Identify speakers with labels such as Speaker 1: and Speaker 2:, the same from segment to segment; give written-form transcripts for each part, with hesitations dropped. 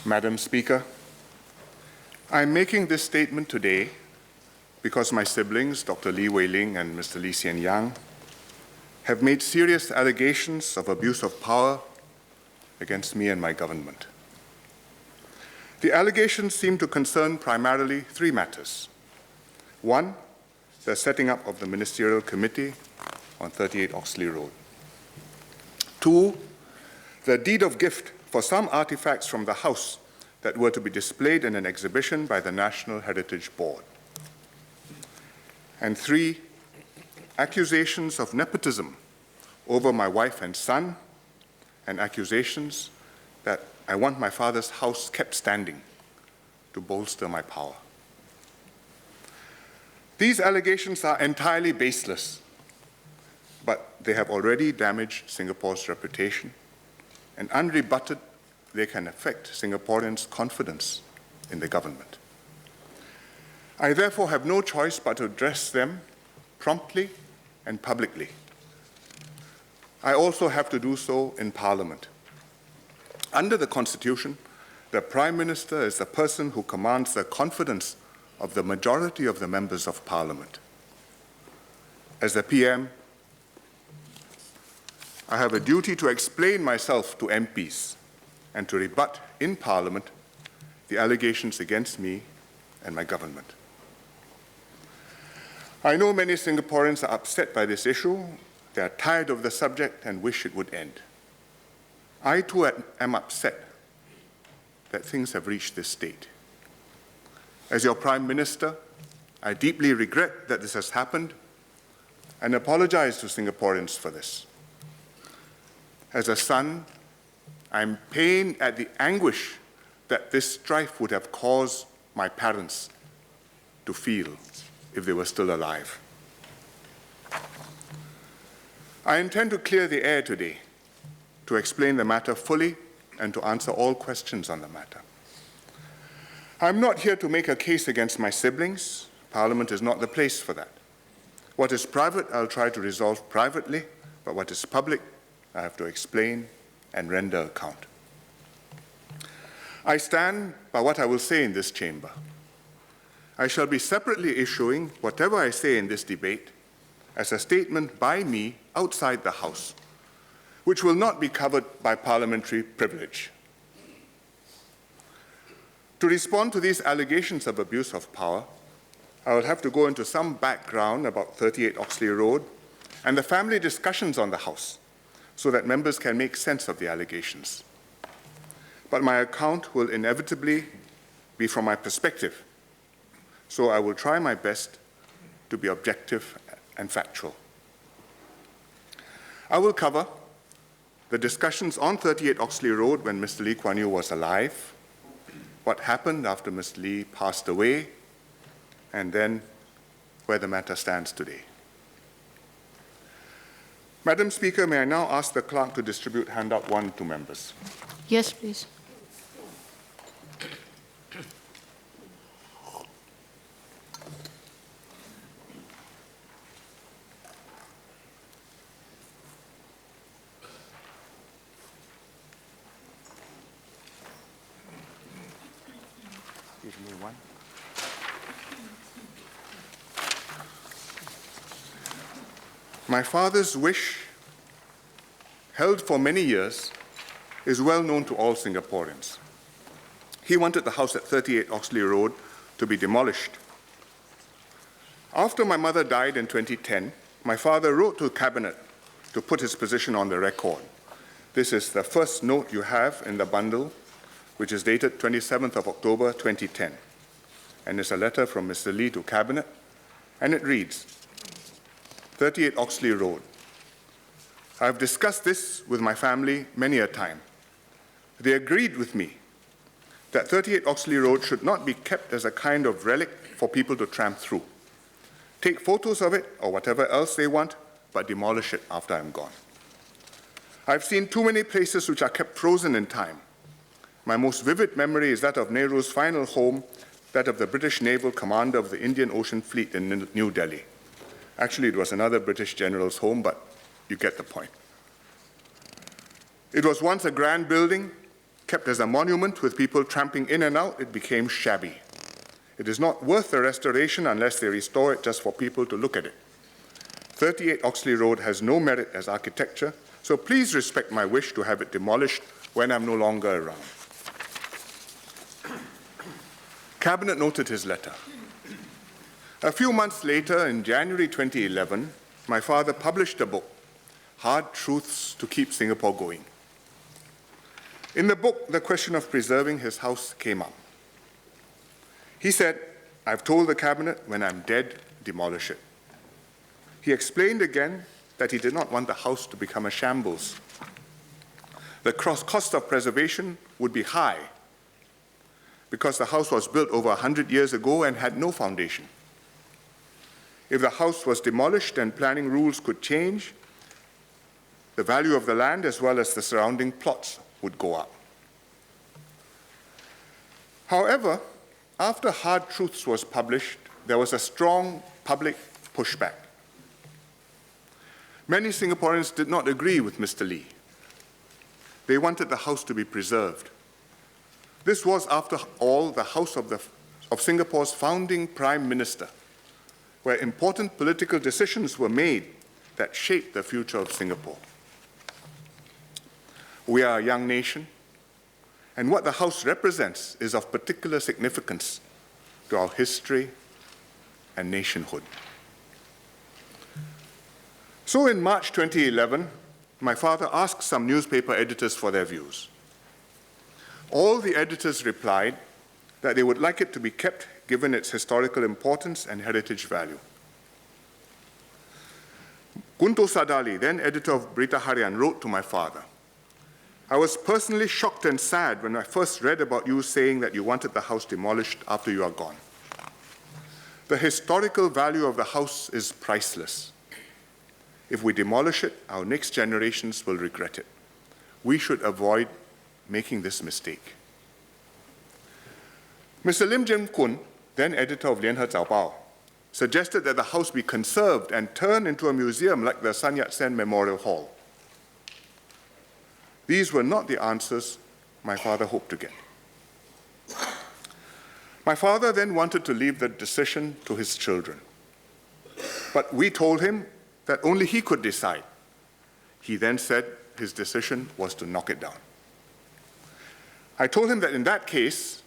Speaker 1: Madam Speaker, I'm making this statement today because my siblings, Dr. Lee Wei Ling and Mr. Hsien Loong, have made serious allegations of abuse of power against me and my government. The allegations seem to concern primarily three matters. One, the setting up of the Ministerial Committee on 38 Oxley Road. Two, the deed of gift for some artifacts from the house that were to be displayed in an exhibition by the National Heritage Board. And three, accusations of nepotism over my wife and son, and accusations that I want my father's house kept standing to bolster my power. These allegations are entirely baseless, but they have already damaged Singapore's reputation, and unrebutted, they can affect Singaporeans' confidence in the government. I therefore have no choice but to address them promptly and publicly. I also have to do so in Parliament. Under the Constitution, the Prime Minister is the person who commands the confidence of the majority of the members of Parliament. As the PM, I have a duty to explain myself to MPs and to rebut in Parliament the allegations against me and my government. I know many Singaporeans are upset by this issue. They are tired of the subject and wish it would end. I too am upset that things have reached this state. As your Prime Minister, I deeply regret that this has happened and apologize to Singaporeans for this. As a son, I'm pained at the anguish that this strife would have caused my parents to feel if they were still alive. I intend to clear the air today to explain the matter fully and to answer all questions on the matter. I'm not here to make a case against my siblings. Parliament is not the place for that. What is private, I'll try to resolve privately, but what is public, I have to explain and render account. I stand by what I will say in this chamber. I shall be separately issuing whatever I say in this debate as a statement by me outside the House, which will not be covered by parliamentary privilege. To respond to these allegations of abuse of power, I will have to go into some background about 38 Oxley Road and the family discussions on the House, so that members can make sense of the allegations. But my account will inevitably be from my perspective, so I will try my best to be objective and factual. I will cover the discussions on 38 Oxley Road when Mr. Lee Kuan Yew was alive, what happened after Mr. Lee passed away, and then where the matter stands today. Madam Speaker, may I now ask the clerk to distribute handout 1 to members?
Speaker 2: Yes, please.
Speaker 1: Give me one. My father's wish, held for many years, is well known to all Singaporeans. He wanted the house at 38 Oxley Road to be demolished. After my mother died in 2010, my father wrote to Cabinet to put his position on the record. This is the first note you have in the bundle, which is dated 27th of October 2010. And it's a letter from Mr. Lee to Cabinet, and it reads, 38 Oxley Road. I've discussed this with my family many a time. They agreed with me that 38 Oxley Road should not be kept as a kind of relic for people to tramp through. Take photos of it or whatever else they want, but demolish it after I'm gone. I've seen too many places which are kept frozen in time. My most vivid memory is that of Nehru's final home, that of the British naval commander of the Indian Ocean Fleet in New Delhi. Actually, it was another British general's home, but you get the point. It was once a grand building Kept as a monument with people tramping in and out, it became shabby. It is not worth the restoration unless they restore it just for people to look at it. 38 Oxley Road has no merit as architecture, so please respect my wish to have it demolished when I'm no longer around. Cabinet noted his letter. A few months later, in January 2011, my father published a book, Hard Truths to Keep Singapore Going. In the book, the question of preserving his house came up. He said, I've told the cabinet, when I'm dead, demolish it. He explained again that he did not want the house to become a shambles. The cost of preservation would be high because the house was built over 100 years ago and had no foundation. If the house was demolished and planning rules could change, the value of the land as well as the surrounding plots would go up. However, after Hard Truths was published, there was a strong public pushback. Many Singaporeans did not agree with Mr. Lee. They wanted the house to be preserved. This was, after all, the house of Singapore's founding Prime Minister, where important political decisions were made that shaped the future of Singapore. We are a young nation, and what the house represents is of particular significance to our history and nationhood. So in March 2011, my father asked some newspaper editors for their views. All the editors replied that they would like it to be kept given its historical importance and heritage value. Guntur Sadali, then editor of Berita Harian, wrote to my father, I was personally shocked and sad when I first read about you saying that you wanted the house demolished after you are gone. The historical value of the house is priceless. If we demolish it, our next generations will regret it. We should avoid making this mistake. Mr. Lim Jim Kun, then editor of Lianhe Zaobao, suggested that the house be conserved and turned into a museum like the Sun Yat-sen Memorial Hall. These were not the answers my father hoped to get. My father then wanted to leave the decision to his children. But we told him that only he could decide. He then said his decision was to knock it down. I told him that in that case,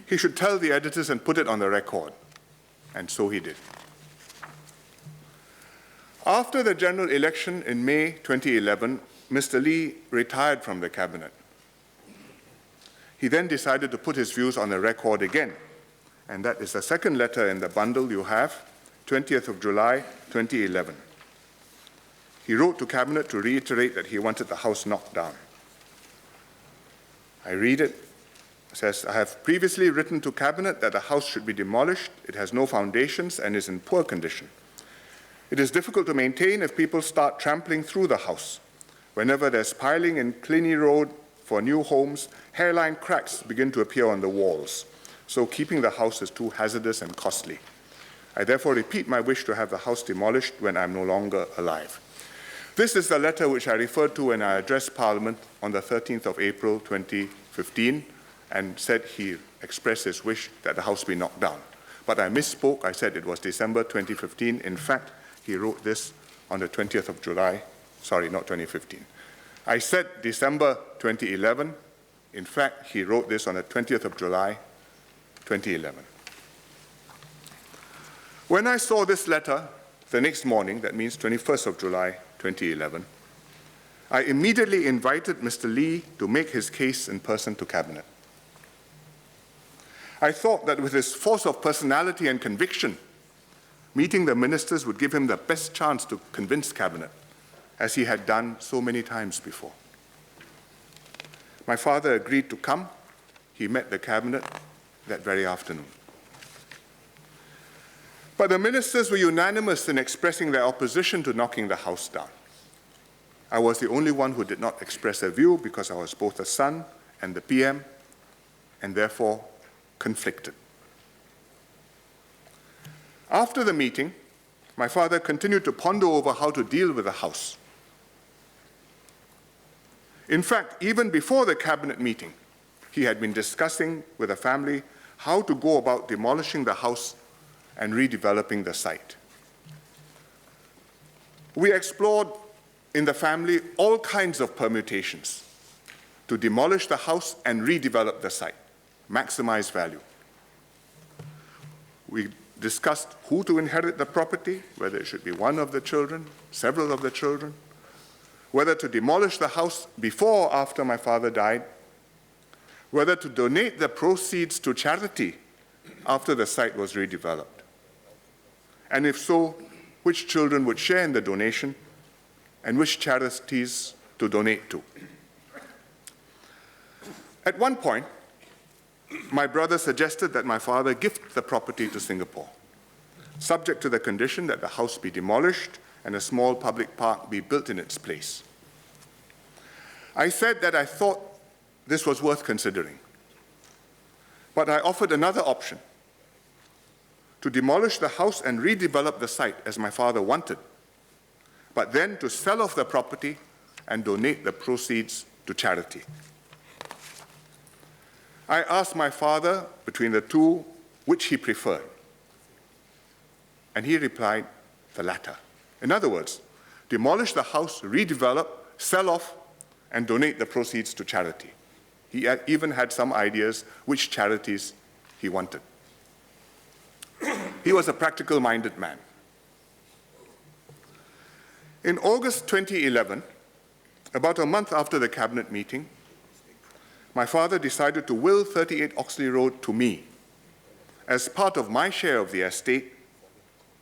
Speaker 1: he should tell the editors and put it on the record. And so he did. After the general election in May 2011, Mr. Lee retired from the cabinet. He then decided to put his views on the record again, and that is the second letter in the bundle you have, 20th of July, 2011. He wrote to cabinet to reiterate that he wanted the house knocked down. I read it. It says, I have previously written to cabinet that the house should be demolished. It has no foundations and is in poor condition. It is difficult to maintain if people start trampling through the house. Whenever there's piling in Cluny Road for new homes, hairline cracks begin to appear on the walls. So keeping the house is too hazardous and costly. I therefore repeat my wish to have the house demolished when I'm no longer alive. This is the letter which I referred to when I addressed Parliament on the 13th of April 2015 and said he expressed his wish that the house be knocked down. But I misspoke. I said it was December 2015. In fact, he wrote this on the 20th of July. Sorry, not 2015. I said December 2011. In fact, he wrote this on the 20th of July, 2011. When I saw this letter the next morning, that means 21st of July, 2011, I immediately invited Mr. Lee to make his case in person to cabinet. I thought that with his force of personality and conviction, meeting the ministers would give him the best chance to convince cabinet, as he had done so many times before. My father agreed to come. He met the cabinet that very afternoon. But the ministers were unanimous in expressing their opposition to knocking the house down. I was the only one who did not express a view because I was both the son and the PM, and therefore conflicted. After the meeting, my father continued to ponder over how to deal with the house. In fact, even before the cabinet meeting, he had been discussing with the family how to go about demolishing the house and redeveloping the site. We explored in the family all kinds of permutations to demolish the house and redevelop the site, maximize value. We discussed who to inherit the property, whether it should be one of the children, several of the children, whether to demolish the house before or after my father died, whether to donate the proceeds to charity after the site was redeveloped. And if so, which children would share in the donation and which charities to donate to. At one point, my brother suggested that my father gift the property to Singapore, subject to the condition that the house be demolished and a small public park be built in its place. I said that I thought this was worth considering, but I offered another option: to demolish the house and redevelop the site as my father wanted, but then to sell off the property and donate the proceeds to charity. I asked my father between the two which he preferred, and he replied, the latter. In other words, demolish the house, redevelop, sell off, and donate the proceeds to charity. He even had some ideas which charities he wanted. He was a practical-minded man. In August 2011, about a month after the cabinet meeting, my father decided to will 38 Oxley Road to me as part of my share of the estate,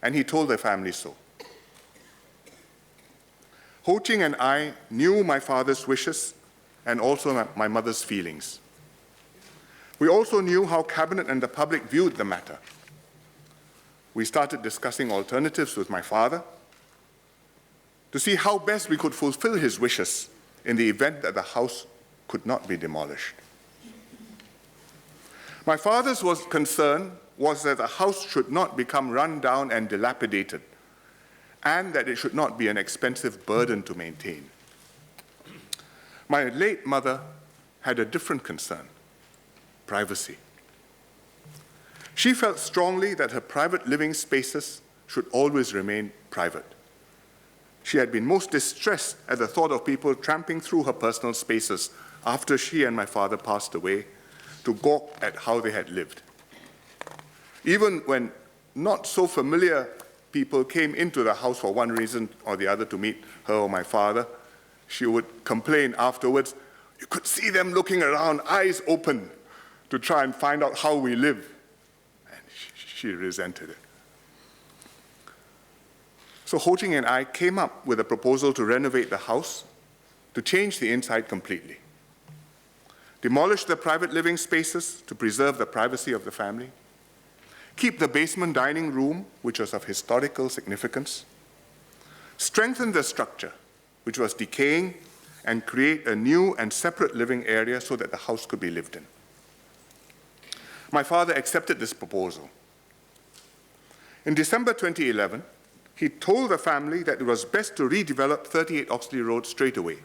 Speaker 1: and he told the family so. Ho Ching and I knew my father's wishes and also my mother's feelings. We also knew how cabinet and the public viewed the matter. We started discussing alternatives with my father to see how best we could fulfill his wishes in the event that the house could not be demolished. My father's concern was that the house should not become run down and dilapidated, and that it should not be an expensive burden to maintain. My late mother had a different concern: privacy. She felt strongly that her private living spaces should always remain private. She had been most distressed at the thought of people tramping through her personal spaces after she and my father passed away to gawk at how they had lived. Even when not so familiar people came into the house for one reason or the other to meet her or my father, she would complain afterwards, you could see them looking around, eyes open, to try and find out how we live. And she resented it. So Ho Ching and I came up with a proposal to renovate the house, to change the inside completely. Demolish the private living spaces to preserve the privacy of the family. Keep the basement dining room, which was of historical significance. Strengthen the structure, which was decaying, and create a new and separate living area so that the house could be lived in. My father accepted this proposal. In December 2011, he told the family that it was best to redevelop 38 Oxley Road straight away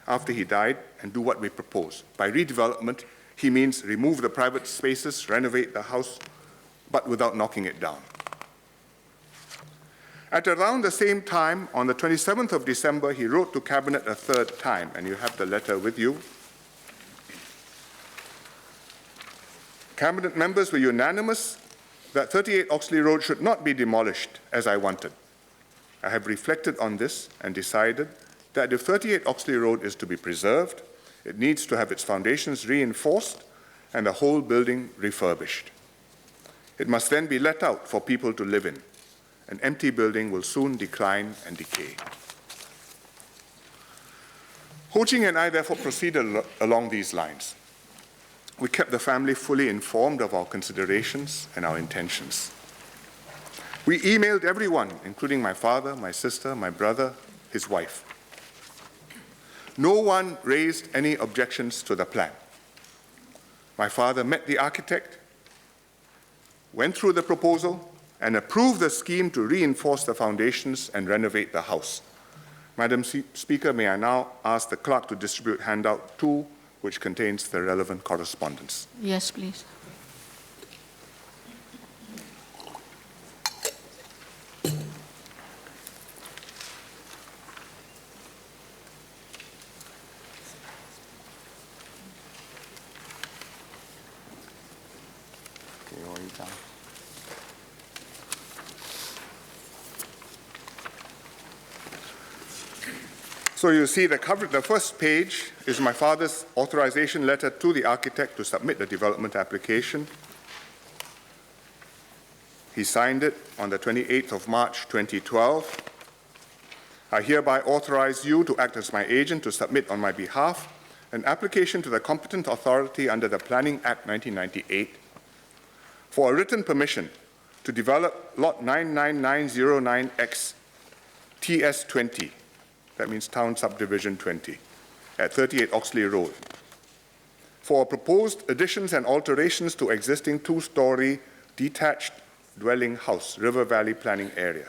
Speaker 1: after he died and do what we proposed. By redevelopment, he means remove the private spaces, renovate the house, but without knocking it down. At around the same time, on the 27th of December, he wrote to Cabinet a third time, and you have the letter with you. Cabinet members were unanimous that 38 Oxley Road should not be demolished as I wanted. I have reflected on this and decided that if 38 Oxley Road is to be preserved, it needs to have its foundations reinforced and the whole building refurbished. It must then be let out for people to live in. An empty building will soon decline and decay. Ho Ching and I therefore proceeded along these lines. We kept the family fully informed of our considerations and our intentions. We emailed everyone, including my father, my sister, my brother, his wife. No one raised any objections to the plan. My father met the architect, went through the proposal, and approved the scheme to reinforce the foundations and renovate the house. Madam Speaker, may I now ask the clerk to distribute handout 2, which contains the relevant correspondence.
Speaker 2: Yes, please.
Speaker 1: So you see the first page is my father's authorization letter to the architect to submit the development application. He signed it on the 28th of March 2012. I hereby authorize you to act as my agent to submit on my behalf an application to the competent authority under the Planning Act 1998 for a written permission to develop Lot 99909X TS20. That means Town Subdivision 20, at 38 Oxley Road, for proposed additions and alterations to existing two-story detached dwelling house, River Valley Planning Area,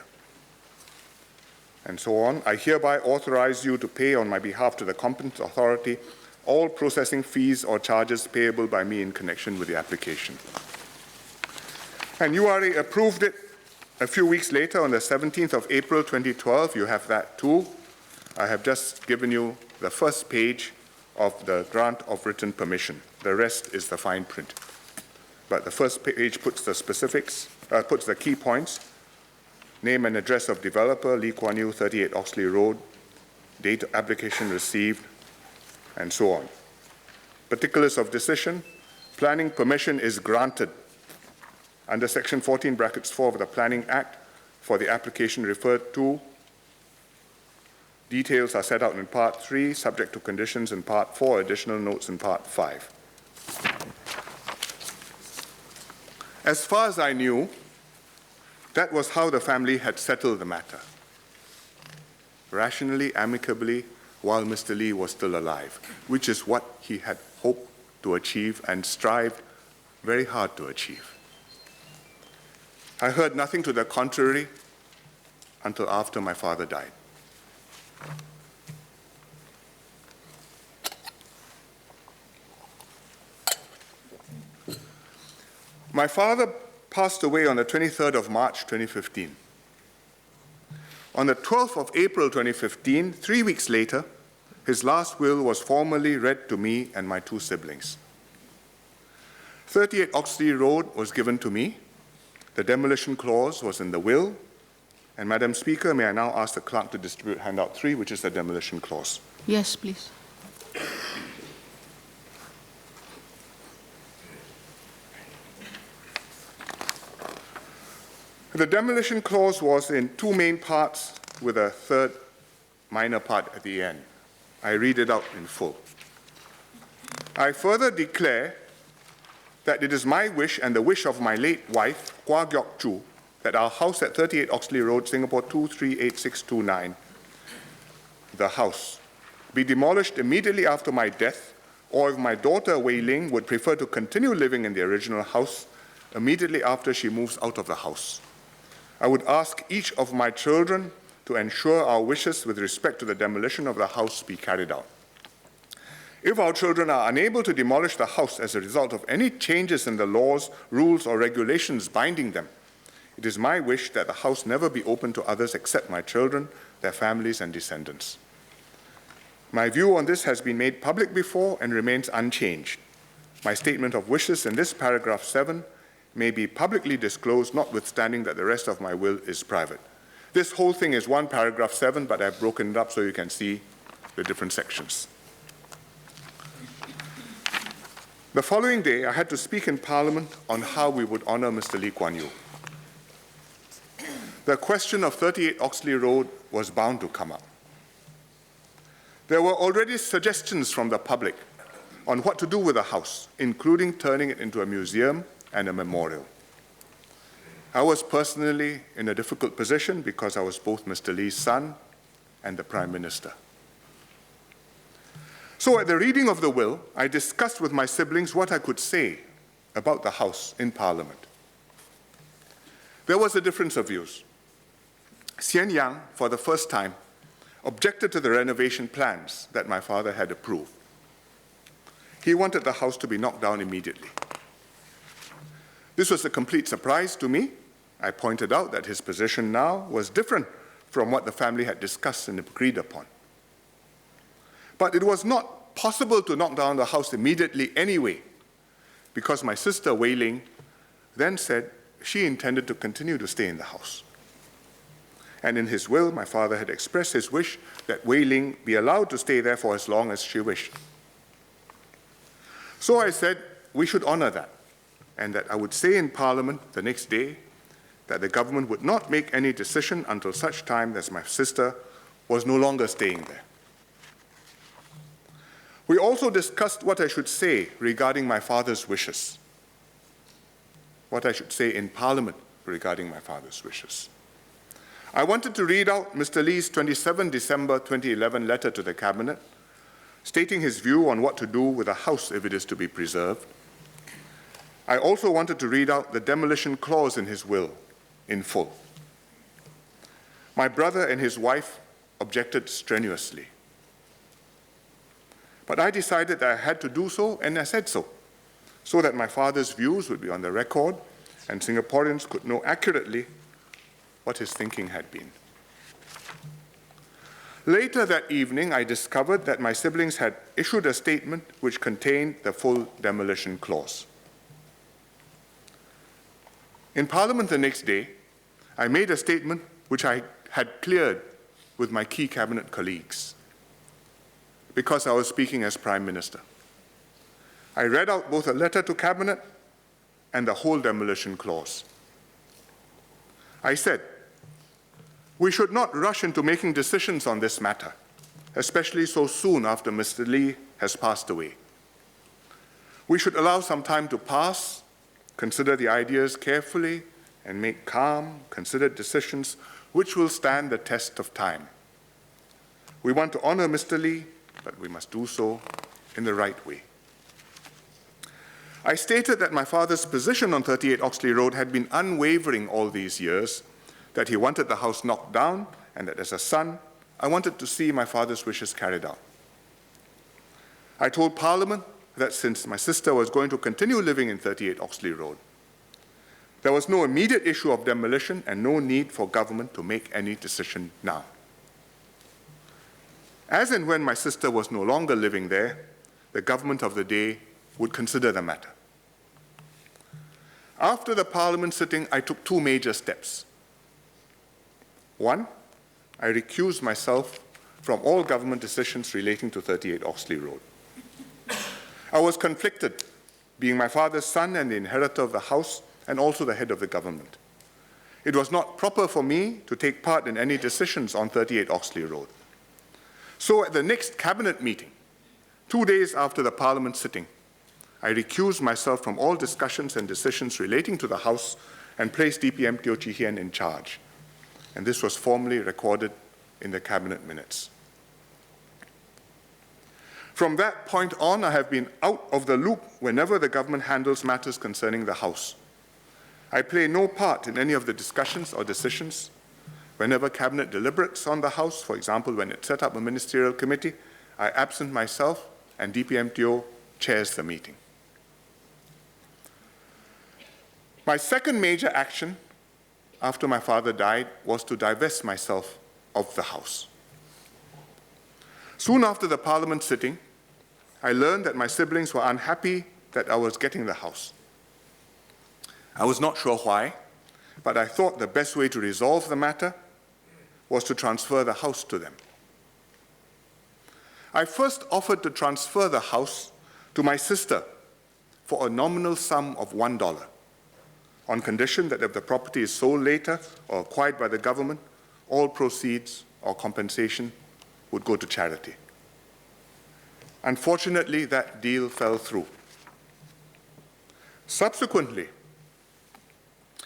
Speaker 1: and so on. I hereby authorize you to pay on my behalf to the competent authority all processing fees or charges payable by me in connection with the application. And URA approved it a few weeks later on the 17th of April 2012. You have that too. I have just given you the first page of the grant of written permission. The rest is the fine print. But the first page puts the specifics, puts the key points: name and address of developer, Lee Kuan Yew, 38 Oxley Road, date of application received, and so on. Particulars of decision: planning permission is granted under Section 14(4) of the Planning Act for the application referred to. Details are set out in Part 3, subject to conditions in Part 4, additional notes in Part 5. As far as I knew, that was how the family had settled the matter. Rationally, amicably, while Mr. Lee was still alive, which is what he had hoped to achieve and strived very hard to achieve. I heard nothing to the contrary until after my father died. My father passed away on the 23rd of March 2015. On the 12th of April 2015, 3 weeks later, his last will was formally read to me and my two siblings. 38 Oxley Road was given to me. The demolition clause was in the will. And Madam Speaker, may I now ask the clerk to distribute handout 3, which is the demolition clause.
Speaker 2: Yes, please.
Speaker 1: The demolition clause was in two main parts with a third minor part at the end. I read it out in full. I further declare that it is my wish and the wish of my late wife, Kwa Gyok Chu, that our house at 38 Oxley Road, Singapore 238629, the house, be demolished immediately after my death, or if my daughter Wei Ling would prefer to continue living in the original house, immediately after she moves out of the house. I would ask each of my children to ensure our wishes with respect to the demolition of the house be carried out. If our children are unable to demolish the house as a result of any changes in the laws, rules, or regulations binding them, it is my wish that the house never be open to others except my children, their families, and descendants. My view on this has been made public before and remains unchanged. My statement of wishes in this paragraph 7 may be publicly disclosed, notwithstanding that the rest of my will is private. This whole thing is one paragraph 7, but I've broken it up so you can see the different sections. The following day, I had to speak in Parliament on how we would honor Mr. Lee Kuan Yew. The question of 38 Oxley Road was bound to come up. There were already suggestions from the public on what to do with the house, including turning it into a museum and a memorial. I was personally in a difficult position because I was both Mr. Lee's son and the Prime Minister. So at the reading of the will, I discussed with my siblings what I could say about the house in Parliament. There was a difference of views. Hsien Loong, for the first time, objected to the renovation plans that my father had approved. He wanted the house to be knocked down immediately. This was a complete surprise to me. I pointed out that his position now was different from what the family had discussed and agreed upon. But it was not possible to knock down the house immediately anyway, because my sister Wei Ling then said she intended to continue to stay in the house. And in his will, my father had expressed his wish that Wei Ling be allowed to stay there for as long as she wished. So I said we should honor that, and that I would say in Parliament the next day that the government would not make any decision until such time as my sister was no longer staying there. We also discussed what I should say regarding my father's wishes, what I should say in Parliament regarding my father's wishes. I wanted to read out Mr. Lee's 27 December 2011 letter to the Cabinet, stating his view on what to do with the house if it is to be preserved. I also wanted to read out the demolition clause in his will in full. My brother and his wife objected strenuously. But I decided that I had to do so, and I said so that my father's views would be on the record and Singaporeans could know accurately what his thinking had been. Later that evening, I discovered that my siblings had issued a statement which contained the full demolition clause. In Parliament the next day, I made a statement which I had cleared with my key cabinet colleagues because I was speaking as Prime Minister. I read out both a letter to Cabinet and the whole demolition clause. I said, we should not rush into making decisions on this matter, especially so soon after Mr. Lee has passed away. We should allow some time to pass, consider the ideas carefully, and make calm, considered decisions which will stand the test of time. We want to honor Mr. Lee, but we must do so in the right way. I stated that my father's position on 38 Oxley Road had been unwavering all these years, that he wanted the house knocked down, and that as a son, I wanted to see my father's wishes carried out. I told Parliament that since my sister was going to continue living in 38 Oxley Road, there was no immediate issue of demolition and no need for government to make any decision now. As and when my sister was no longer living there, the government of the day would consider the matter. After the Parliament sitting, I took two major steps. One, I recused myself from all government decisions relating to 38 Oxley Road. I was conflicted, being my father's son and the inheritor of the house and also the head of the government. It was not proper for me to take part in any decisions on 38 Oxley Road. So at the next cabinet meeting, 2 days after the Parliament sitting, I recused myself from all discussions and decisions relating to the house and placed DPM Teo Chee Hean in charge. And this was formally recorded in the cabinet minutes. From that point on, I have been out of the loop whenever the government handles matters concerning the house. I play no part in any of the discussions or decisions. Whenever cabinet deliberates on the house, for example, when it set up a ministerial committee, I absent myself and DPM Teo chairs the meeting. My second major action after my father died was to divest myself of the house. Soon after the Parliament sitting, I learned that my siblings were unhappy that I was getting the house. I was not sure why, but I thought the best way to resolve the matter was to transfer the house to them. I first offered to transfer the house to my sister for a nominal sum of $1, on condition that if the property is sold later or acquired by the government, all proceeds or compensation would go to charity. Unfortunately, that deal fell through. Subsequently,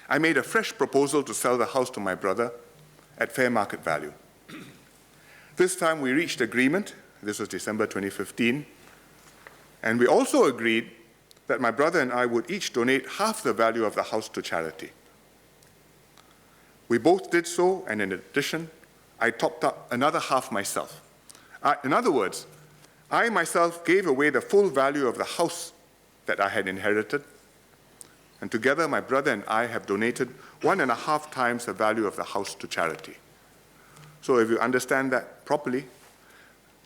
Speaker 1: I made a fresh proposal to sell the house to my brother at fair market value. This time we reached agreement, this was December 2015, and we also agreed that my brother and I would each donate half the value of the house to charity. We both did so, and in addition, I topped up another half myself. In other words, I myself gave away the full value of the house that I had inherited, and together my brother and I have donated 1.5 times the value of the house to charity. So if you understand that properly,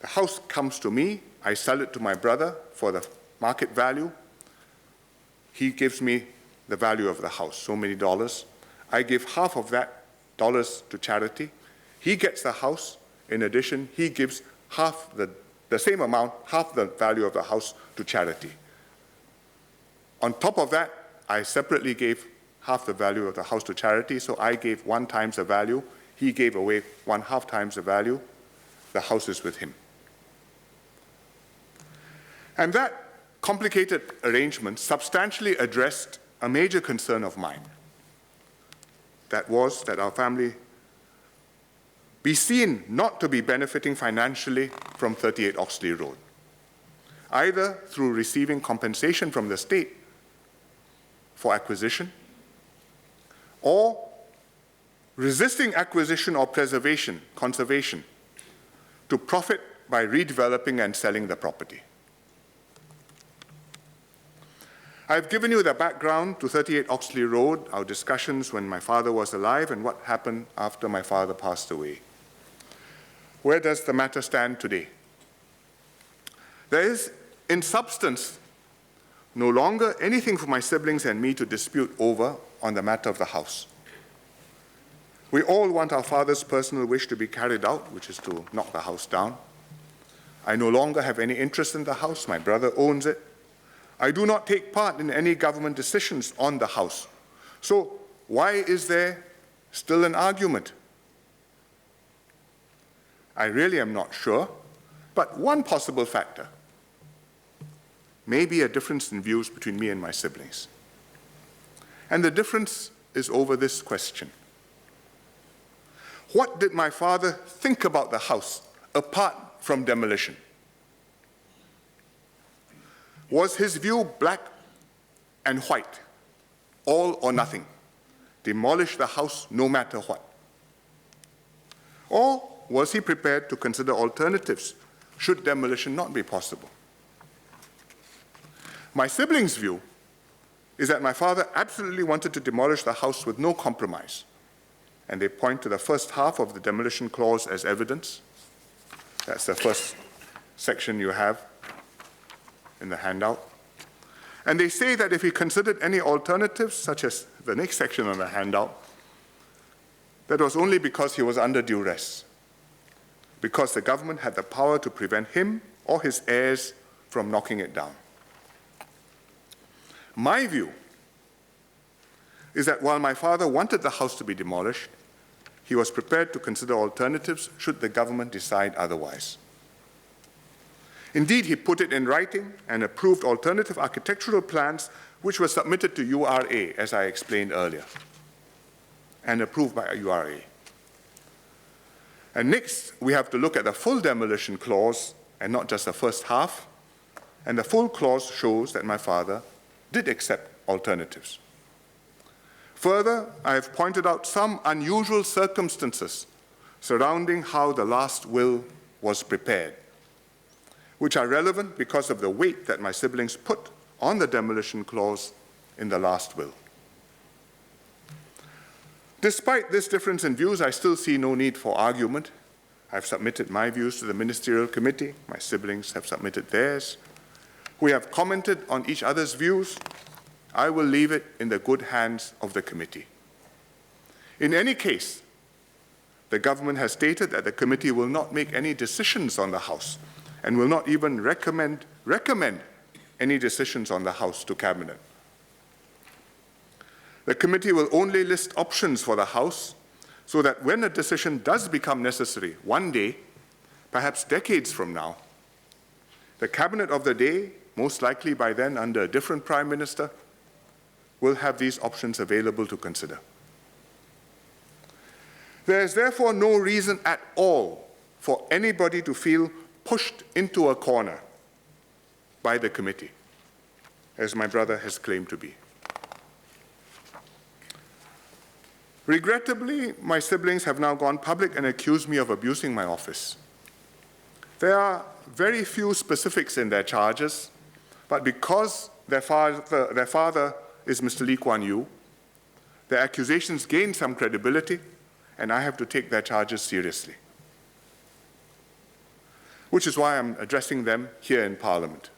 Speaker 1: the house comes to me, I sell it to my brother for the market value. He gives me the value of the house, so many dollars. I give half of that dollars to charity. He gets the house. In addition, he gives half the same amount, half the value of the house to charity. On top of that, I separately gave half the value of the house to charity, so I gave 1 times the value. He gave away 1/2 times the value. The house is with him. And that complicated arrangement substantially addressed a major concern of mine. That was that our family be seen not to be benefiting financially from 38 Oxley Road, either through receiving compensation from the state for acquisition, or resisting acquisition or conservation, to profit by redeveloping and selling the property. I've given you the background to 38 Oxley Road, our discussions when my father was alive, and what happened after my father passed away. Where does the matter stand today? There is, in substance, no longer anything for my siblings and me to dispute over on the matter of the house. We all want our father's personal wish to be carried out, which is to knock the house down. I no longer have any interest in the house. My brother owns it. I do not take part in any government decisions on the house. So why is there still an argument? I really am not sure, but one possible factor may be a difference in views between me and my siblings. And the difference is over this question. What did my father think about the house apart from demolition? Was his view black and white, all or nothing? Demolish the house no matter what? Or was he prepared to consider alternatives should demolition not be possible? My siblings' view is that my father absolutely wanted to demolish the house with no compromise, and they point to the first half of the demolition clause as evidence. That's the first section you have in the handout. And they say that if he considered any alternatives, such as the next section on the handout, that was only because he was under duress, because the government had the power to prevent him or his heirs from knocking it down. My view is that while my father wanted the house to be demolished, he was prepared to consider alternatives should the government decide otherwise. Indeed, he put it in writing and approved alternative architectural plans which were submitted to URA, as I explained earlier, and approved by URA. And next, we have to look at the full demolition clause and not just the first half. And the full clause shows that my father did accept alternatives. Further, I have pointed out some unusual circumstances surrounding how the last will was prepared, which are relevant because of the weight that my siblings put on the demolition clause in the last will. Despite this difference in views, I still see no need for argument. I've submitted my views to the Ministerial Committee. My siblings have submitted theirs. We have commented on each other's views. I will leave it in the good hands of the committee. In any case, the government has stated that the committee will not make any decisions on the house and will not even recommend any decisions on the house to Cabinet. The committee will only list options for the house so that when a decision does become necessary one day, perhaps decades from now, the Cabinet of the day, most likely by then under a different Prime Minister, will have these options available to consider. There is therefore no reason at all for anybody to feel pushed into a corner by the committee, as my brother has claimed to be. Regrettably, my siblings have now gone public and accused me of abusing my office. There are very few specifics in their charges, but because their father is Mr. Lee Kuan Yew, their accusations gain some credibility, and I have to take their charges seriously, which is why I'm addressing them here in Parliament.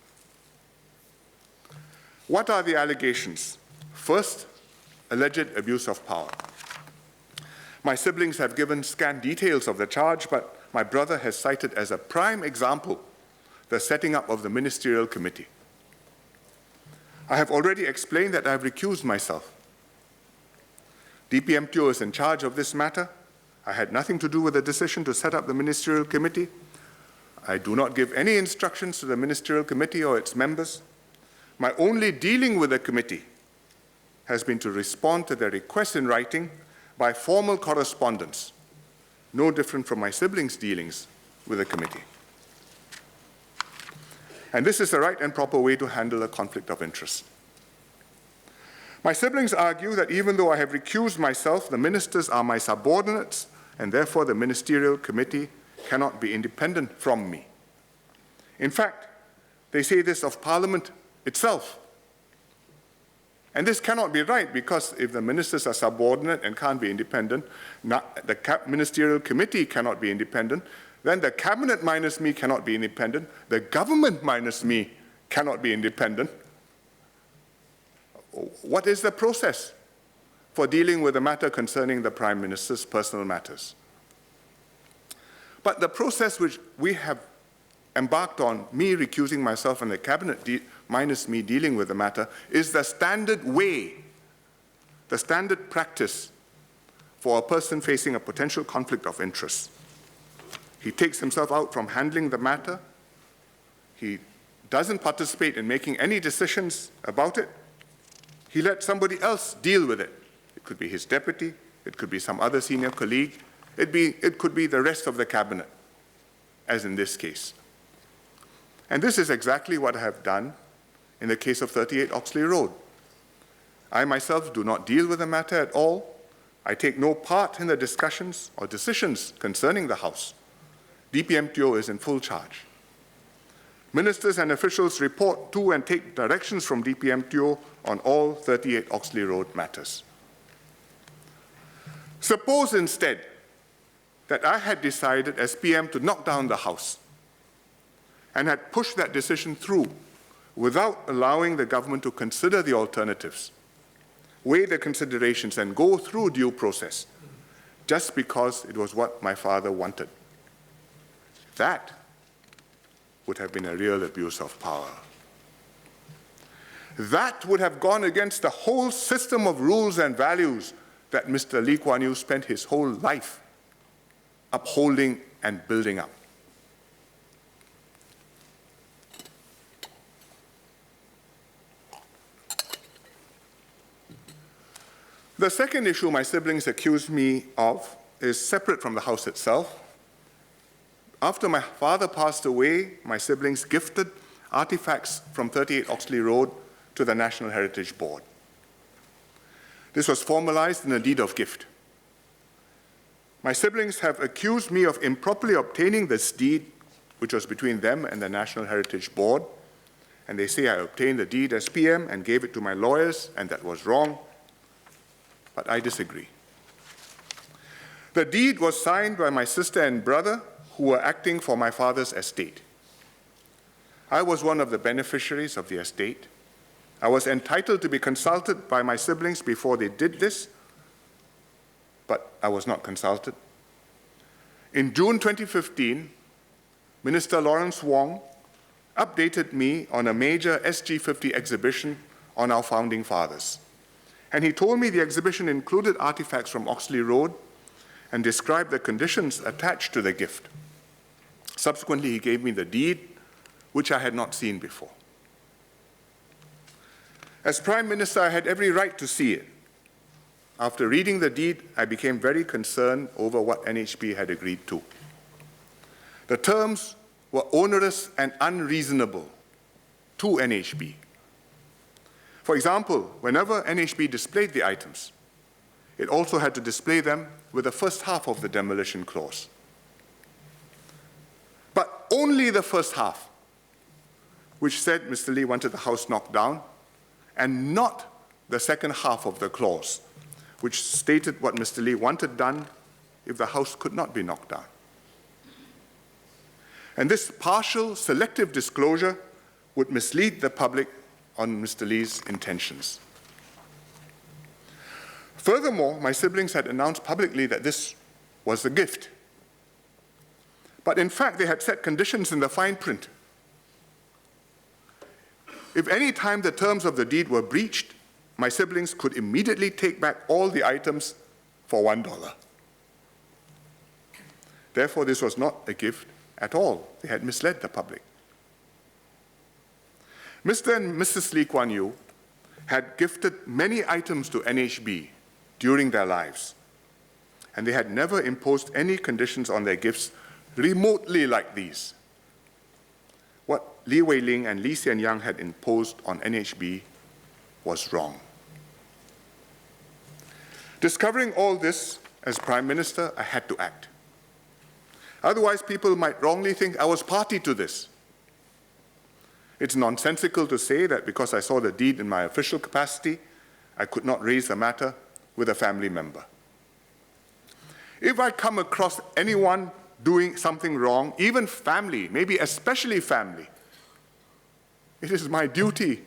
Speaker 1: What are the allegations? First, alleged abuse of power. My siblings have given scant details of the charge, but my brother has cited as a prime example the setting up of the Ministerial Committee. I have already explained that I have recused myself. DPM Teo is in charge of this matter. I had nothing to do with the decision to set up the Ministerial Committee. I do not give any instructions to the Ministerial Committee or its members. My only dealing with the committee has been to respond to their requests in writing by formal correspondence, no different from my siblings' dealings with the committee. And this is the right and proper way to handle a conflict of interest. My siblings argue that even though I have recused myself, the ministers are my subordinates, and therefore the Ministerial Committee cannot be independent from me. In fact, they say this of Parliament itself. And this cannot be right, because if the ministers are subordinate and can't be independent, the Ministerial Committee cannot be independent, then the Cabinet minus me cannot be independent, the government minus me cannot be independent. What is the process for dealing with a matter concerning the Prime Minister's personal matters? But the process which we have embarked on, me recusing myself and the Cabinet minus me dealing with the matter, is the standard way, the standard practice for a person facing a potential conflict of interest. He takes himself out from handling the matter. He doesn't participate in making any decisions about it. He lets somebody else deal with it. It could be his deputy, it could be some other senior colleague, it could be the rest of the Cabinet, as in this case. And this is exactly what I have done in the case of 38 Oxley Road. I myself do not deal with the matter at all. I take no part in the discussions or decisions concerning the House. DPM Teo is in full charge. Ministers and officials report to and take directions from DPM Teo on all 38 Oxley Road matters. Suppose instead that I had decided as PM to knock down the House and had pushed that decision through without allowing the government to consider the alternatives, weigh the considerations, and go through due process, just because it was what my father wanted. That would have been a real abuse of power. That would have gone against the whole system of rules and values that Mr. Lee Kuan Yew spent his whole life upholding and building up. The second issue my siblings accuse me of is separate from the House itself. After my father passed away, my siblings gifted artifacts from 38 Oxley Road to the National Heritage Board. This was formalized in a deed of gift. My siblings have accused me of improperly obtaining this deed, which was between them and the National Heritage Board, and they say I obtained the deed as PM and gave it to my lawyers, and that was wrong. But I disagree. The deed was signed by my sister and brother, who were acting for my father's estate. I was one of the beneficiaries of the estate. I was entitled to be consulted by my siblings before they did this, but I was not consulted. In June 2015, Minister Lawrence Wong updated me on a major SG50 exhibition on our founding fathers. And he told me the exhibition included artifacts from Oxley Road and described the conditions attached to the gift. Subsequently, he gave me the deed, which I had not seen before. As Prime Minister, I had every right to see it. After reading the deed, I became very concerned over what NHB had agreed to. The terms were onerous and unreasonable to NHB. For example, whenever NHB displayed the items, it also had to display them with the first half of the demolition clause. But only the first half, which said Mr. Lee wanted the house knocked down, and not the second half of the clause, which stated what Mr. Lee wanted done if the house could not be knocked down. And this partial, selective disclosure would mislead the public on Mr. Lee's intentions. Furthermore, my siblings had announced publicly that this was a gift. But in fact, they had set conditions in the fine print. If any time the terms of the deed were breached, my siblings could immediately take back all the items for $1. Therefore, this was not a gift at all. They had misled the public. Mr. and Mrs. Lee Kuan Yew had gifted many items to NHB during their lives, and they had never imposed any conditions on their gifts remotely like these. What Li Wei Ling and Lee Hsien Loong had imposed on NHB was wrong. Discovering all this as Prime Minister, I had to act. Otherwise, people might wrongly think I was party to this. It's nonsensical to say that because I saw the deed in my official capacity, I could not raise the matter with a family member. If I come across anyone doing something wrong, even family, maybe especially family, it is my duty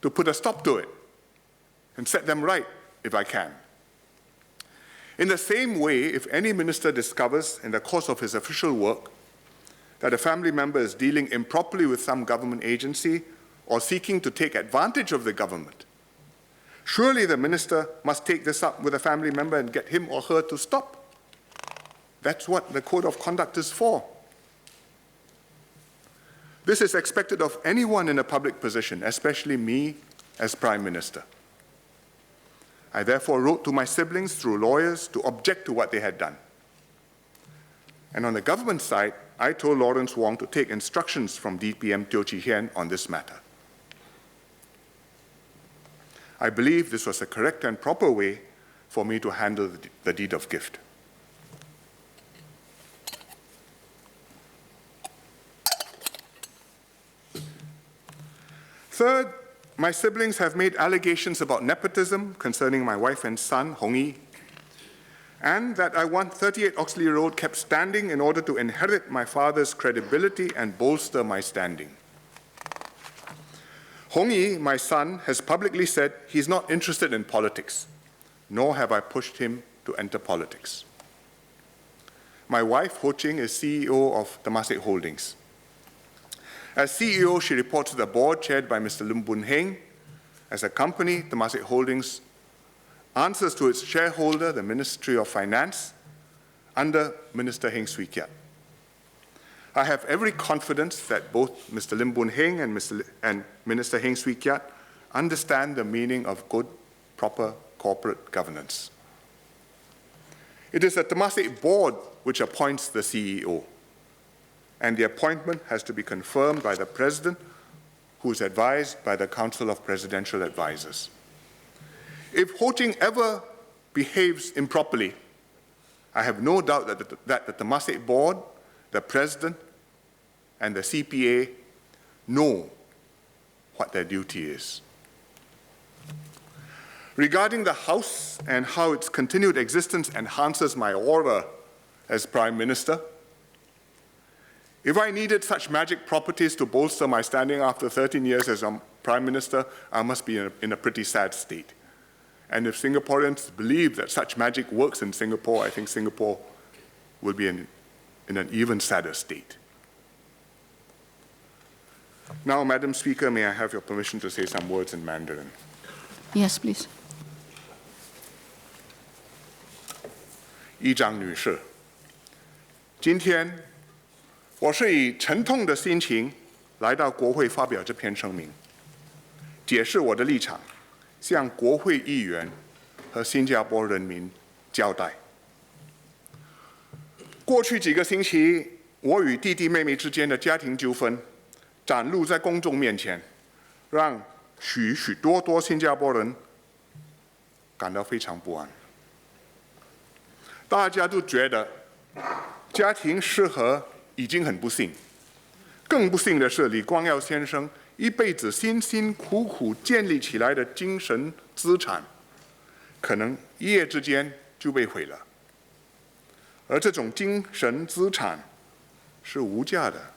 Speaker 1: to put a stop to it and set them right if I can. In the same way, if any minister discovers in the course of his official work that a family member is dealing improperly with some government agency or seeking to take advantage of the government, surely the minister must take this up with a family member and get him or her to stop. That's what the Code of Conduct is for. This is expected of anyone in a public position, especially me as Prime Minister. I therefore wrote to my siblings through lawyers to object to what they had done. And on the government side, I told Lawrence Wong to take instructions from DPM Teo Chee Hean on this matter. I believe this was a correct and proper way for me to handle the deed of gift. Third, my siblings have made allegations about nepotism concerning my wife and son, Hong Yi, and that I want 38 Oxley Road kept standing in order to inherit my father's credibility and bolster my standing. Hong Yi, my son, has publicly said he's not interested in politics, nor have I pushed him to enter politics. My wife, Ho Ching, is CEO of Temasek Holdings. As CEO, she reports to the board chaired by Mr. Lim Boon Heng. As a company, Temasek Holdings answers to its shareholder, the Ministry of Finance, under Minister Heng Swee Keat. I have every confidence that both Mr. Lim Boon Heng and Minister Heng Swee Keat understand the meaning of good, proper corporate governance. It is the Temasek board which appoints the CEO, and the appointment has to be confirmed by the President, who is advised by the Council of Presidential Advisors. If Ho Ching ever behaves improperly, I have no doubt that the Temasek board, the President, and the CPA know what their duty is. Regarding the House and how its continued existence enhances my aura as Prime Minister, if I needed such magic properties to bolster my standing after 13 years as a Prime Minister, I must be in a pretty sad state. And if Singaporeans believe that such magic works in Singapore, I think Singapore will be in an even sadder state. Now, Madam Speaker, may I have your permission to say some words in Mandarin?
Speaker 2: Yes, please.
Speaker 1: 议长女士，今天我是以沉痛的心情来到国会发表这篇声明，解释我的立场，向国会议员和新加坡人民交代。过去几个星期，我与弟弟妹妹之间的家庭纠纷展露在公众面前，让许多新加坡人感到非常不安。大家都觉得家庭失和已经很不幸，更不幸的是李光耀先生一辈子辛辛苦苦建立起来的精神资产，可能一夜之间就被毁了。而这种精神资产是无价的。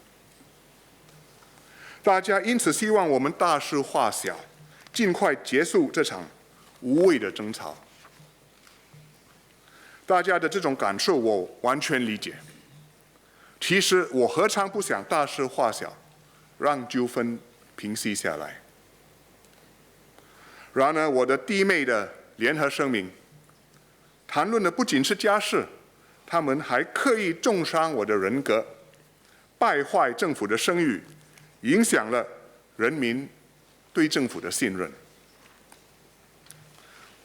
Speaker 1: 大家因此希望我们大事化小，尽快结束这场无谓的争吵。大家的这种感受我完全理解。其实我何尝不想大事化小，让纠纷平息下来。然而，我的弟妹的联合声明谈论的不仅是家事，他们还刻意重伤我的人格，败坏政府的声誉，影响了人民对政府的信任。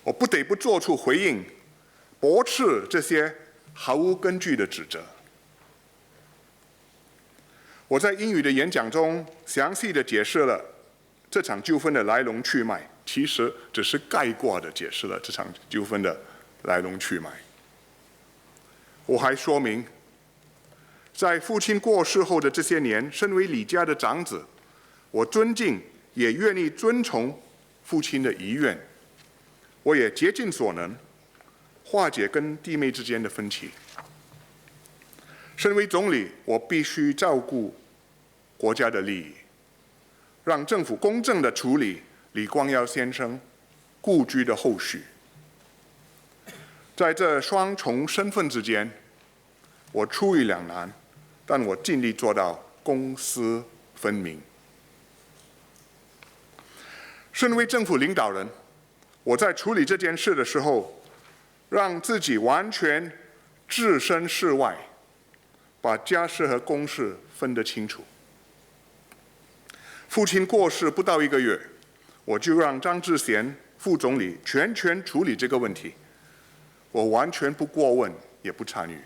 Speaker 1: 我不得不做出回应，驳斥这些毫无根据的指责。我在英语的演讲中详细地解释了这场纠纷的来龙去脉，其实只是概括地解释了这场纠纷的来龙去脉。我还说明，在父亲过世后的这些年，身为李家的长子，我尊敬也愿意遵从父亲的遗愿，我也竭尽所能化解跟弟妹之间的分歧。身为总理，我必须照顾国家的利益，让政府公正地处理李光耀先生故居的后续。在这双重身份之间，我出于两难，但我尽力做到公私分明。身为政府领导人，我在处理这件事的时候，让自己完全置身事外，把家事和公事分得清楚。父亲过世不到1个月，我就让张志贤副总理全权处理这个问题，我完全不过问，也不参与。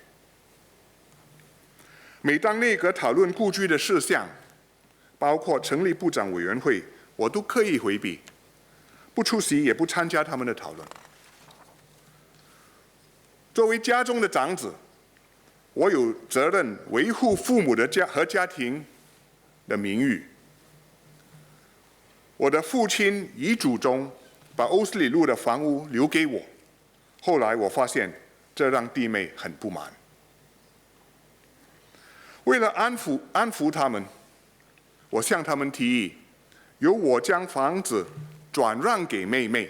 Speaker 1: 每当内阁讨论故居的事项，包括成立部长委员会，我都刻意回避，不出席也不参加他们的讨论。作为家中的长子，我有责任维护父母的家庭的名誉。我的父亲遗嘱中把Oxley路的房屋留给我，后来我发现这让弟妹很不满。为了安抚他们，我向他们提议，由我将房子转让给妹妹，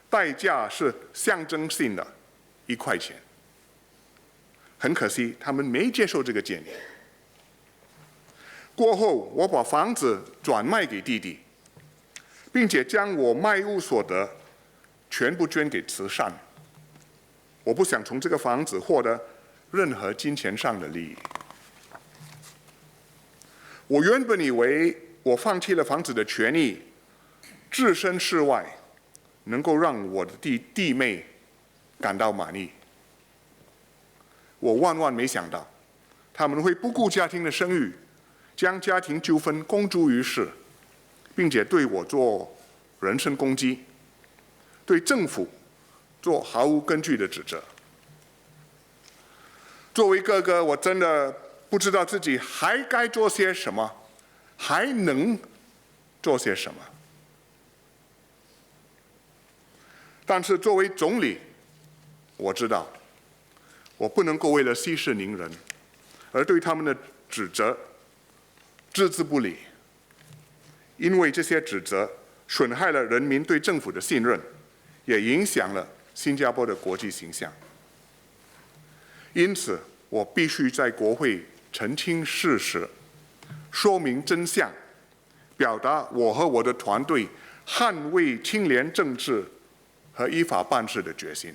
Speaker 1: 代价是象征性的1块钱。很可惜，他们没接受这个建议。过后，我把房子转卖给弟弟，并且将我卖屋所得全部捐给慈善。我不想从这个房子获得任何金钱上的利益。我原本以为我放弃了房子的权益，置身事外，能够让我的弟妹感到满意。我万万没想到，他们会不顾家庭的声誉，将家庭纠纷公诸于世，并且对我做人身攻击，对政府做毫无根据的指责。作为哥哥，我真的不知道自己还该做些什么，还能做些什么。但是作为总理，我知道我不能够为了息事宁人，而对他们的指责置之不理，因为这些指责损害了人民对政府的信任，也影响了新加坡的国际形象。因此，我必须在国会澄清事实，说明真相，表达我和我的团队捍卫清廉政治和依法办事的决心。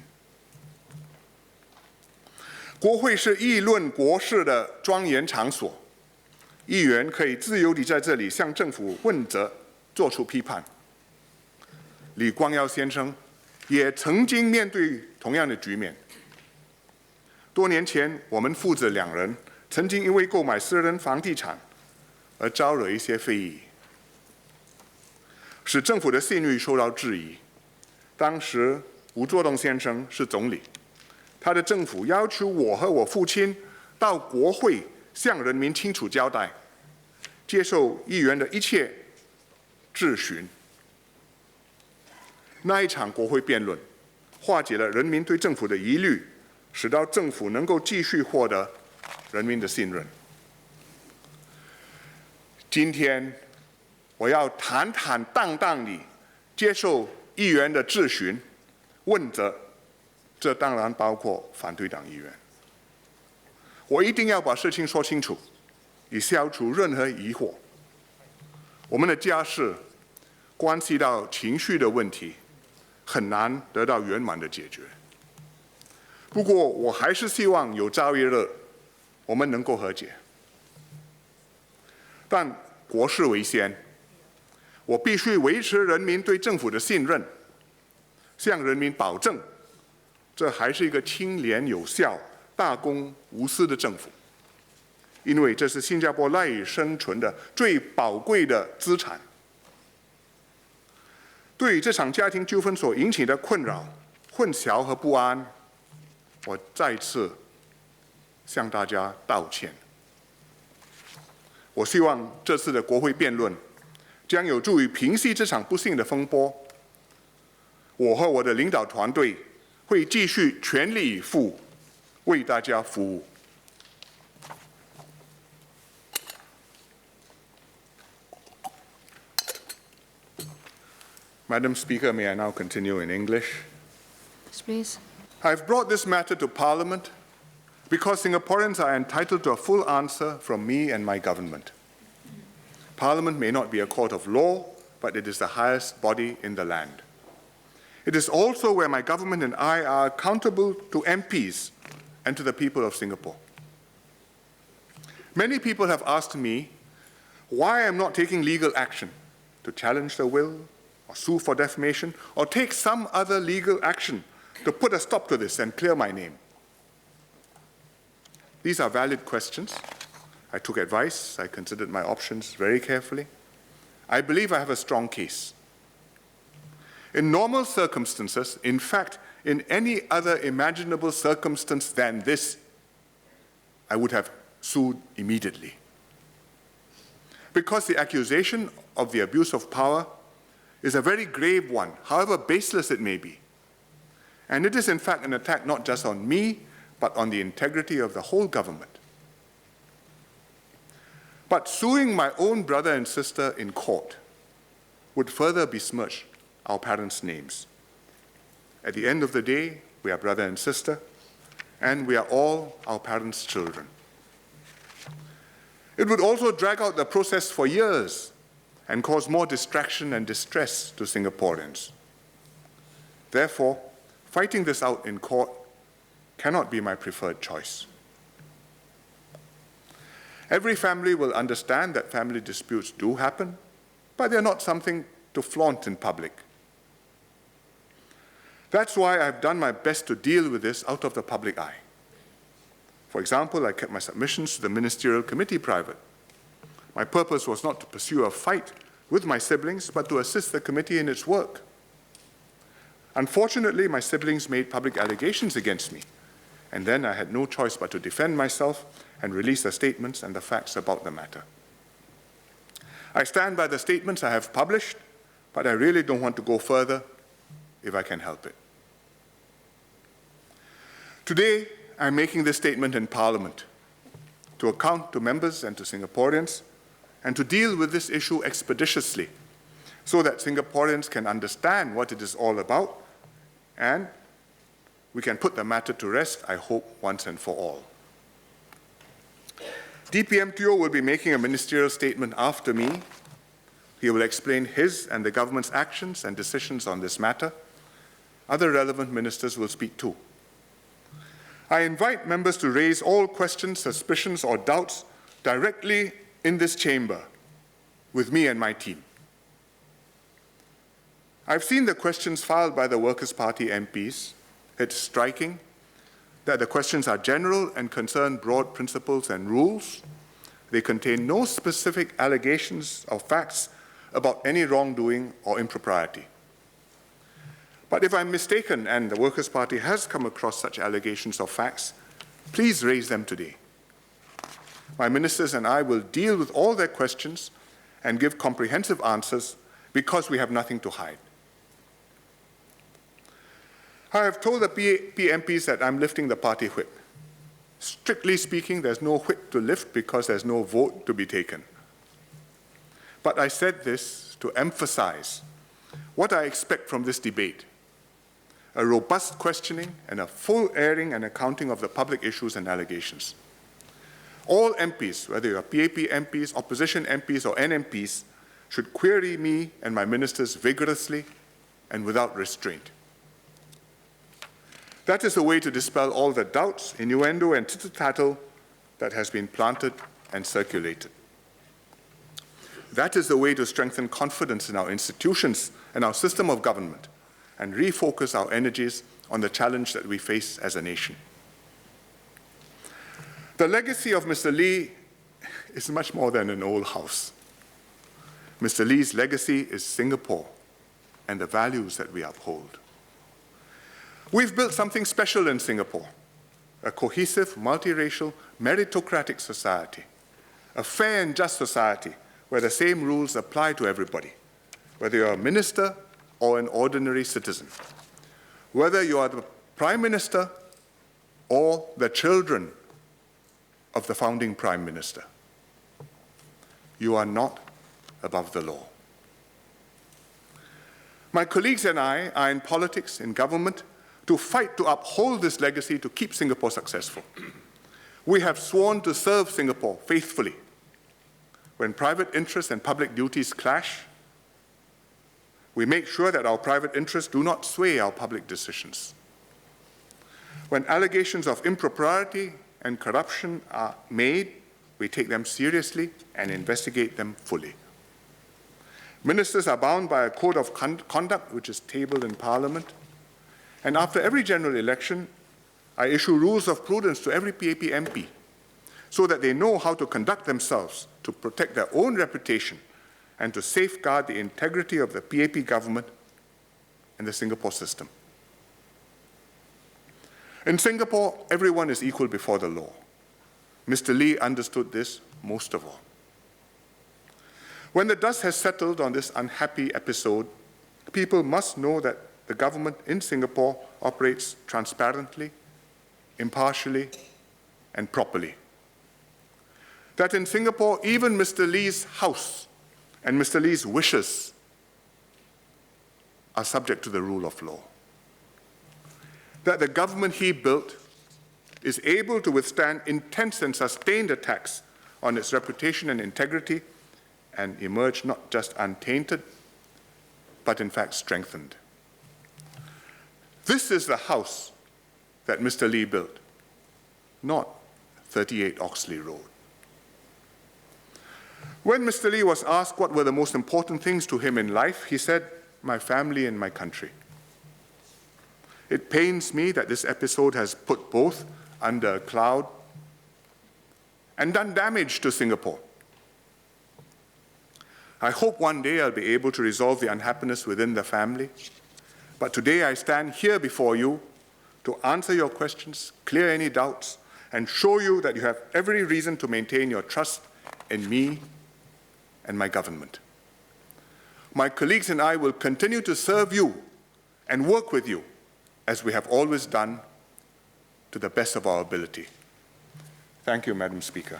Speaker 1: 国会是议论国事的庄严场所，议员可以自由地在这里向政府问责，做出批判。李光耀先生也曾经面对同样的局面。多年前，我们父子2人曾经因为购买私人房地产而招惹一些非议，使政府的信誉受到质疑。当时吴作栋先生是总理，他的政府要求我和我父亲到国会向人民清楚交代，接受议员的一切质询。那一场国会辩论化解了人民对政府的疑虑，使到政府能够继续获得人民的信任。今天我要坦坦荡荡地接受议员的质询、问责，这当然包括反对党议员。我一定要把事情说清楚，以消除任何疑惑。我们的家事关系到情绪的问题，很难得到圆满的解决。不过，我还是希望有朝一日我们能够和解。但国事为先，我必须维持人民对政府的信任，向人民保证，这还是一个清廉有效、大公无私的政府，因为这是新加坡赖以生存的最宝贵的资产。对于这场家庭纠纷所引起的困扰、混淆和不安，我再次向大家道歉。我希望这次的国会辩论将有助于平息这场不幸的风波。我和我的领导团队会继续全力以赴，为大家服务。Madam Speaker, may I now continue in English?
Speaker 2: Yes, please.
Speaker 1: I've brought this matter to Parliament because Singaporeans are entitled to a full answer from me and my government. Parliament may not be a court of law, but it is the highest body in the land. It is also where my government and I are accountable to MPs and to the people of Singapore. Many people have asked me why I'm not taking legal action to challenge the will, or sue for defamation, or take some other legal action to put a stop to this and clear my name. These are valid questions. I took advice. I considered my options very carefully. I believe I have a strong case. In normal circumstances, in fact, in any other imaginable circumstance than this, I would have sued immediately. Because the accusation of the abuse of power is a very grave one, however baseless it may be. And it is in fact an attack not just on me, but on the integrity of the whole government. But suing my own brother and sister in court would further besmirch our parents' names. At the end of the day, we are brother and sister, and we are all our parents' children. It would also drag out the process for years and cause more distraction and distress to Singaporeans. Therefore, fighting this out in court cannot be my preferred choice. Every family will understand that family disputes do happen, but they're not something to flaunt in public. That's why I've done my best to deal with this out of the public eye. For example, I kept my submissions to the Ministerial Committee private. My purpose was not to pursue a fight with my siblings, but to assist the committee in its work. Unfortunately, my siblings made public allegations against me, and then I had no choice but to defend myself and release the statements and the facts about the matter. I stand by the statements I have published, but I really don't want to go further if I can help it. Today, I'm making this statement in Parliament to account to members and to Singaporeans and to deal with this issue expeditiously so that Singaporeans can understand what it is all about and we can put the matter to rest, I hope, once and for all. DPM Teo will be making a ministerial statement after me. He will explain his and the government's actions and decisions on this matter. Other relevant ministers will speak too. I invite members to raise all questions, suspicions, or doubts directly in this chamber with me and my team. I've seen the questions filed by the Workers' Party MPs. It's striking that the questions are general and concern broad principles and rules. They contain no specific allegations or facts about any wrongdoing or impropriety. But if I'm mistaken and the Workers' Party has come across such allegations or facts, please raise them today. My ministers and I will deal with all their questions and give comprehensive answers because we have nothing to hide. I have told the PMPs that I'm lifting the party whip. Strictly speaking, there's no whip to lift because there's no vote to be taken. But I said this to emphasize what I expect from this debate: a robust questioning and a full airing and accounting of the public issues and allegations. All MPs, whether you are PAP MPs, opposition MPs, or NMPs, should query me and my ministers vigorously and without restraint. That is the way to dispel all the doubts, innuendo, and tittle-tattle that has been planted and circulated. That is the way to strengthen confidence in our institutions and our system of government and refocus our energies on the challenge that we face as a nation. The legacy of Mr. Lee is much more than an old house. Mr. Lee's legacy is Singapore and the values that we uphold. We've built something special in Singapore: a cohesive, multiracial, meritocratic society, a fair and just society where the same rules apply to everybody, whether you're a minister or an ordinary citizen, whether you are the Prime Minister or the children of the founding Prime Minister. You are not above the law. My colleagues and I are in politics, in government, to fight to uphold this legacy to keep Singapore successful. We have sworn to serve Singapore faithfully. When private interests and public duties clash, we make sure that our private interests do not sway our public decisions. When allegations of impropriety and corruption are made, we take them seriously and investigate them fully. Ministers are bound by a code of conduct which is tabled in Parliament. And after every general election, I issue rules of prudence to every PAP MP so that they know how to conduct themselves to protect their own reputation and to safeguard the integrity of the PAP government and the Singapore system. In Singapore, everyone is equal before the law. Mr. Lee understood this most of all. When the dust has settled on this unhappy episode, people must know that the government in Singapore operates transparently, impartially, and properly. That in Singapore, even Mr. Lee's house and Mr. Lee's wishes are subject to the rule of law. That the government he built is able to withstand intense and sustained attacks on its reputation and integrity and emerge not just untainted, but in fact strengthened. This is the house that Mr. Lee built, not 38 Oxley Road. When Mr. Lee was asked what were the most important things to him in life, he said, "My family and my country." It pains me that this episode has put both under a cloud and done damage to Singapore. I hope one day I'll be able to resolve the unhappiness within the family. But today I stand here before you to answer your questions, clear any doubts, and show you that you have every reason to maintain your trust in me and my government. My colleagues and I will continue to serve you and work with you as we have always done to the best of our ability. Thank you, Madam Speaker.